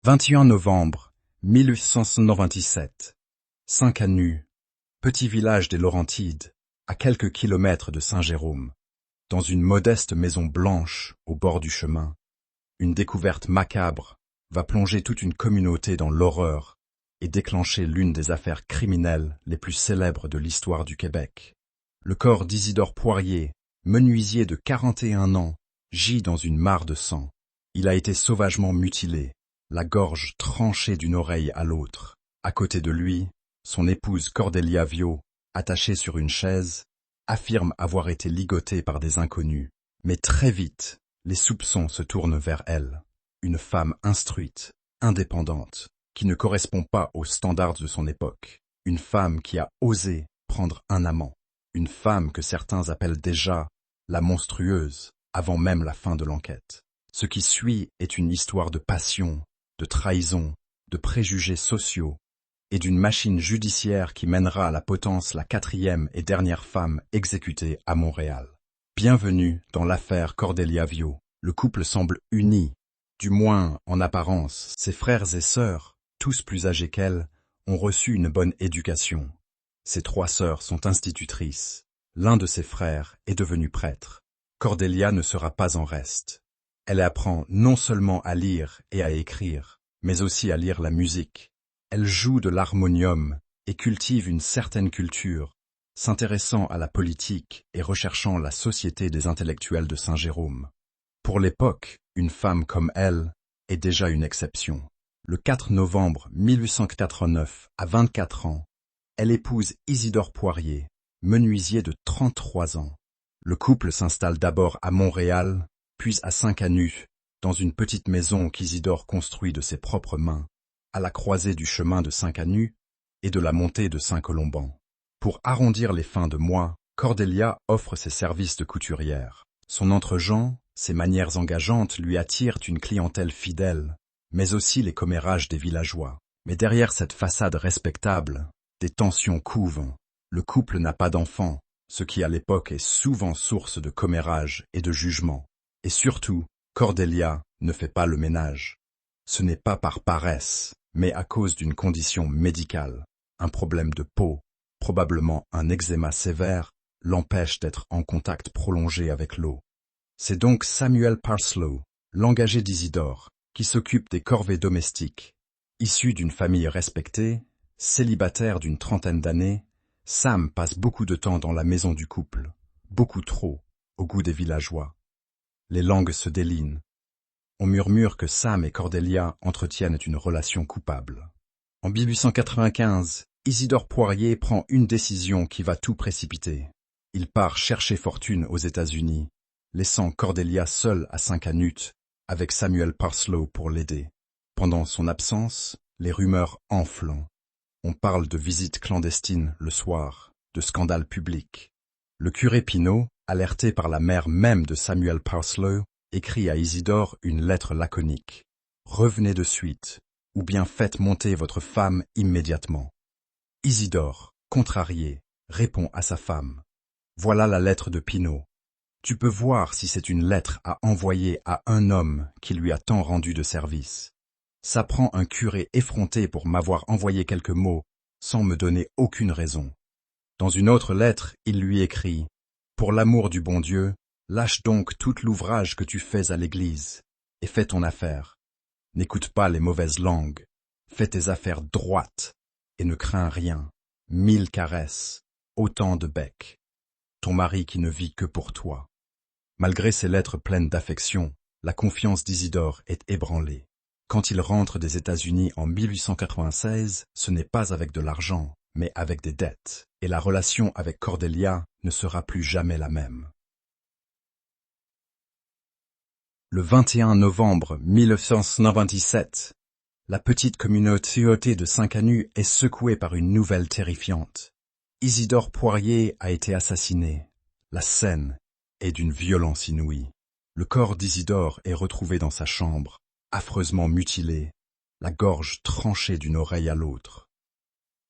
21 novembre 1897. Saint-Canu, petit village des Laurentides, à quelques kilomètres de Saint-Jérôme. Dans une modeste maison blanche au bord du chemin, une découverte macabre va plonger toute une communauté dans l'horreur et déclencher l'une des affaires criminelles les plus célèbres de l'histoire du Québec. Le corps d'Isidore Poirier, menuisier de 41 ans, gît dans une mare de sang. Il a été sauvagement mutilé, la gorge tranchée d'une oreille à l'autre. À côté de lui, son épouse Cordélia Viau, attachée sur une chaise, affirme avoir été ligotée par des inconnus. Mais très vite, les soupçons se tournent vers elle. Une femme instruite, indépendante, qui ne correspond pas aux standards de son époque. Une femme qui a osé prendre un amant. Une femme que certains appellent déjà la monstrueuse, avant même la fin de l'enquête. Ce qui suit est une histoire de passion, de trahison, de préjugés sociaux, et d'une machine judiciaire qui mènera à la potence la 4e et dernière femme exécutée à Montréal. Bienvenue dans l'affaire Cordélia Viau. Le couple semble uni, du moins en apparence. Ses frères et sœurs, tous plus âgés qu'elle, ont reçu une bonne éducation. Ses 3 sœurs sont institutrices. L'un de ses frères est devenu prêtre. Cordélia ne sera pas en reste. Elle apprend non seulement à lire et à écrire, mais aussi à lire la musique. Elle joue de l'harmonium et cultive une certaine culture, s'intéressant à la politique et recherchant la société des intellectuels de Saint-Jérôme. Pour l'époque, une femme comme elle est déjà une exception. Le 4 novembre 1889, à 24 ans, elle épouse Isidore Poirier, menuisier de 33 ans. Le couple s'installe d'abord à Montréal, puis à Saint-Canu, dans une petite maison qu'Isidore construit de ses propres mains, à la croisée du chemin de Saint-Canu et de la montée de Saint-Colomban. Pour arrondir les fins de mois, Cordélia offre ses services de couturière. Son entre-gens, ses manières engageantes lui attirent une clientèle fidèle, mais aussi les commérages des villageois. Mais derrière cette façade respectable, des tensions couvent. Le couple n'a pas d'enfants, ce qui à l'époque est souvent source de commérages et de jugements. Et surtout, Cordélia ne fait pas le ménage. Ce n'est pas par paresse, mais à cause d'une condition médicale. Un problème de peau, probablement un eczéma sévère, l'empêche d'être en contact prolongé avec l'eau. C'est donc Samuel Parslow, l'engagé d'Isidore, qui s'occupe des corvées domestiques. Issu d'une famille respectée, célibataire d'une 30aine d'années, Sam passe beaucoup de temps dans la maison du couple, beaucoup trop, au goût des villageois. Les langues se délinent. On murmure que Sam et Cordélia entretiennent une relation coupable. En 1895, Isidore Poirier prend une décision qui va tout précipiter. Il part chercher fortune aux États-Unis, laissant Cordélia seule à Saint-Canu avec Samuel Parslow pour l'aider. Pendant son absence, les rumeurs enflent. On parle de visites clandestines le soir, de scandales publics. Le curé Pinault, alerté par la mère même de Samuel Parslow, écrit à Isidore une lettre laconique. « Revenez de suite, ou bien faites monter votre femme immédiatement. » Isidore, contrarié, répond à sa femme. Voilà la lettre de Pinault. Tu peux voir si c'est une lettre à envoyer à un homme qui lui a tant rendu de service. Ça prend un curé effronté pour m'avoir envoyé quelques mots, sans me donner aucune raison. Dans une autre lettre, il lui écrit « Pour l'amour du bon Dieu, lâche donc tout l'ouvrage que tu fais à l'église, et fais ton affaire. N'écoute pas les mauvaises langues, fais tes affaires droites, et ne crains rien. 1000 caresses, autant de becs. Ton mari qui ne vit que pour toi. » Malgré ces lettres pleines d'affection, la confiance d'Isidore est ébranlée. Quand il rentre des États-Unis en 1896, ce n'est pas avec de l'argent, mais avec des dettes, et la relation avec Cordélia ne sera plus jamais la même. Le 21 novembre 1997, la petite communauté de Saint-Canu est secouée par une nouvelle terrifiante. Isidore Poirier a été assassiné. La scène est d'une violence inouïe. Le corps d'Isidore est retrouvé dans sa chambre, affreusement mutilé, la gorge tranchée d'une oreille à l'autre.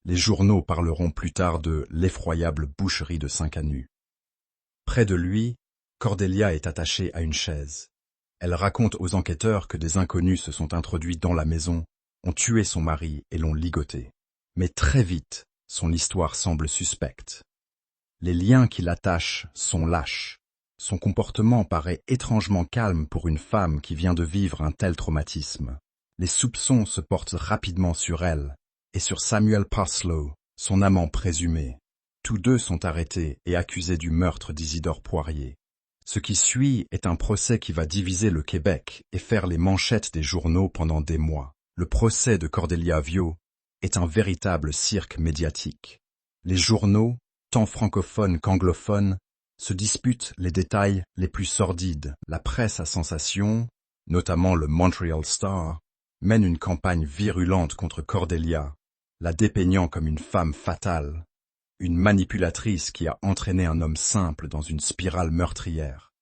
Les journaux parleront plus tard de l'effroyable boucherie de Saint-Canu. Près de lui, Cordélia est attachée à une chaise. Elle raconte aux enquêteurs que des inconnus se sont introduits dans la maison, ont tué son mari et l'ont ligoté. Mais très vite, son histoire semble suspecte. Les liens qui l'attachent sont lâches. Son comportement paraît étrangement calme pour une femme qui vient de vivre un tel traumatisme. Les soupçons se portent rapidement sur elle et sur Samuel Parslow, son amant présumé. Tous deux sont arrêtés et accusés du meurtre d'Isidore Poirier. Ce qui suit est un procès qui va diviser le Québec et faire les manchettes des journaux pendant des mois. Le procès de Cordelia Vio est un véritable cirque médiatique. Les journaux, tant francophones qu'anglophones, se disputent les détails les plus sordides. La presse à sensation, notamment le Montreal Star, mène une campagne virulente contre Cordelia, la dépeignant comme une femme fatale, une manipulatrice qui a entraîné un homme simple dans une spirale meurtrière.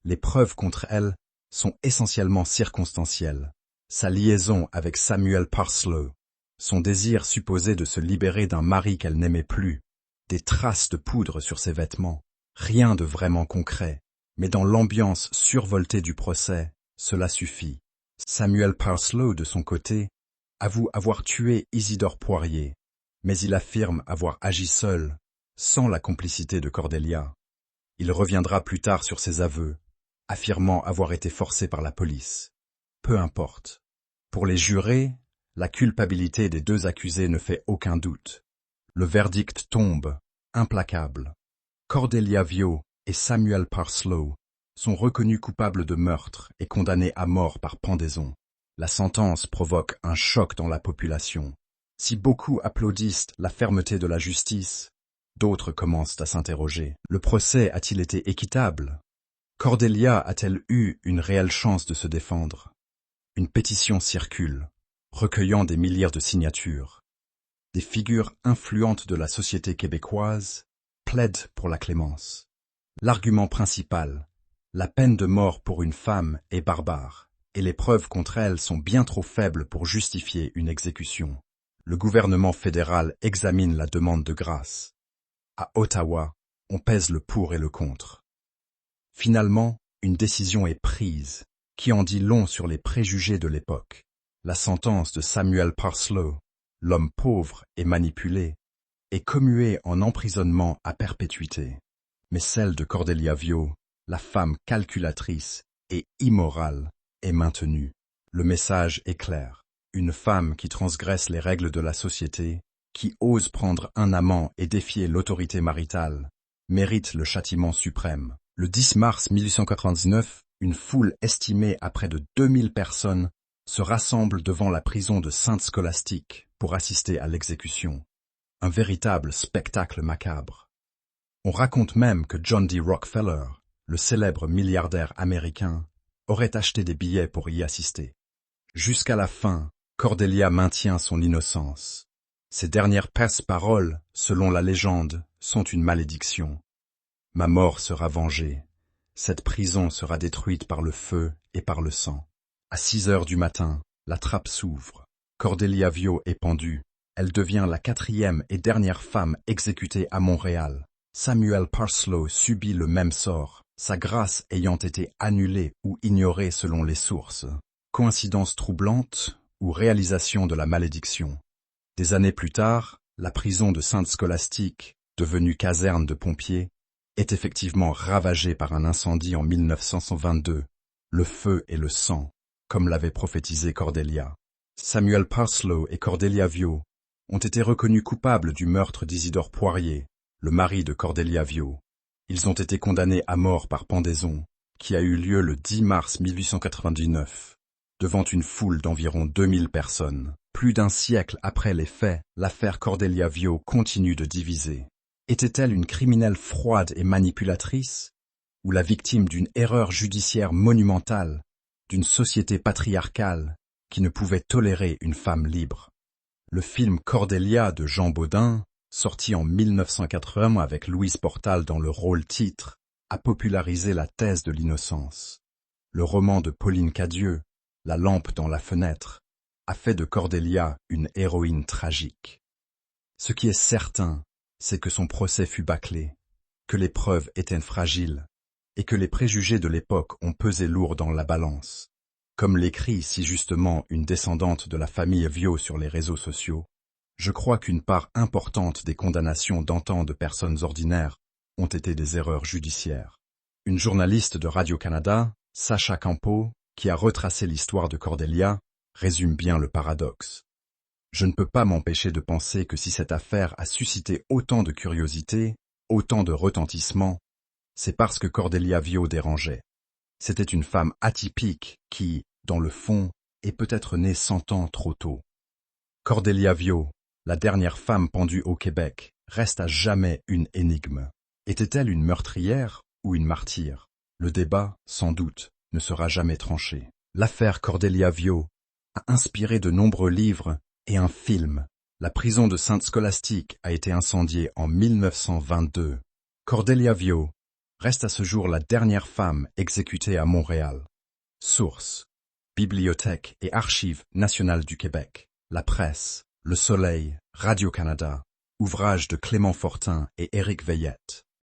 Les preuves contre elle sont essentiellement circonstancielles. Sa liaison avec Samuel Parslow, son désir supposé de se libérer d'un mari qu'elle n'aimait plus, des traces de poudre sur ses vêtements, rien de vraiment concret, mais dans l'ambiance survoltée du procès, cela suffit. Samuel Parslow, de son côté, avoue avoir tué Isidore Poirier, mais il affirme avoir agi seul, sans la complicité de Cordelia. Il reviendra plus tard sur ses aveux, affirmant avoir été forcé par la police. Peu importe. Pour les jurés, la culpabilité des deux accusés ne fait aucun doute. Le verdict tombe, implacable. Cordelia Vio et Samuel Parslow sont reconnus coupables de meurtre et condamnés à mort par pendaison. La sentence provoque un choc dans la population. Si beaucoup applaudissent la fermeté de la justice, d'autres commencent à s'interroger. Le procès a-t-il été équitable? Cordelia a-t-elle eu une réelle chance de se défendre? Une pétition circule, recueillant des milliers de signatures. Des figures influentes de la société québécoise plaident pour la clémence. L'argument principal, la peine de mort pour une femme est barbare, et les preuves contre elle sont bien trop faibles pour justifier une exécution. Le gouvernement fédéral examine la demande de grâce. À Ottawa, on pèse le pour et le contre. Finalement, une décision est prise, qui en dit long sur les préjugés de l'époque. La sentence de Samuel Parslow, l'homme pauvre et manipulé, est commuée en emprisonnement à perpétuité. Mais celle de Cordelia Vio, la femme calculatrice et immorale, est maintenue. Le message est clair. Une femme qui transgresse les règles de la société, qui ose prendre un amant et défier l'autorité maritale, mérite le châtiment suprême. Le 10 mars 1899, une foule estimée à près de 2000 personnes se rassemble devant la prison de Sainte-Scolastique pour assister à l'exécution. Un véritable spectacle macabre. On raconte même que John D. Rockefeller, le célèbre milliardaire américain, aurait acheté des billets pour y assister. Jusqu'à la fin, Cordelia maintient son innocence. Ses dernières paroles, selon la légende, sont une malédiction. Ma mort sera vengée. Cette prison sera détruite par le feu et par le sang. À 6 heures du matin, la trappe s'ouvre. Cordelia Vio est pendue. Elle devient la 4e et dernière femme exécutée à Montréal. Samuel Parslow subit le même sort, sa grâce ayant été annulée ou ignorée selon les sources. Coïncidence troublante ou réalisation de la malédiction. Des années plus tard, la prison de Sainte-Scolastique, devenue caserne de pompiers, est effectivement ravagée par un incendie en 1922. Le feu et le sang, comme l'avait prophétisé Cordelia. Samuel Parslow et Cordelia Vio ont été reconnus coupables du meurtre d'Isidore Poirier, le mari de Cordelia Vio. Ils ont été condamnés à mort par pendaison, qui a eu lieu le 10 mars 1899, devant une foule d'environ 2000 personnes. Plus d'un siècle après les faits, l'affaire Cordelia Vio continue de diviser. Était-elle une criminelle froide et manipulatrice, ou la victime d'une erreur judiciaire monumentale, d'une société patriarcale qui ne pouvait tolérer une femme libre? Le film Cordelia de Jean Baudin, sorti en 1980 avec Louise Portal dans le rôle-titre, a popularisé la thèse de l'innocence. Le roman de Pauline Cadieux, La lampe dans la fenêtre, a fait de Cordelia une héroïne tragique. Ce qui est certain, c'est que son procès fut bâclé, que les preuves étaient fragiles, et que les préjugés de l'époque ont pesé lourd dans la balance. Comme l'écrit si justement une descendante de la famille Viau sur les réseaux sociaux, je crois qu'une part importante des condamnations d'antan de personnes ordinaires ont été des erreurs judiciaires. Une journaliste de Radio-Canada, Sacha Campo, qui a retracé l'histoire de Cordelia, résume bien le paradoxe. Je ne peux pas m'empêcher de penser que si cette affaire a suscité autant de curiosité, autant de retentissement, c'est parce que Cordelia Viau dérangeait. C'était une femme atypique qui, dans le fond, est peut-être née 100 ans trop tôt. Cordelia Viau, la dernière femme pendue au Québec, reste à jamais une énigme. Était-elle une meurtrière ou une martyre? Le débat, sans doute, ne sera jamais tranché. L'affaire Cordelia Viau a inspiré de nombreux livres et un film. La prison de Sainte-Scolastique a été incendiée en 1922. Cordelia Viau reste à ce jour la dernière femme exécutée à Montréal. Source: Bibliothèque et Archives nationales du Québec. La Presse, Le Soleil, Radio-Canada. Ouvrage de Clément Fortin et Éric Veillette.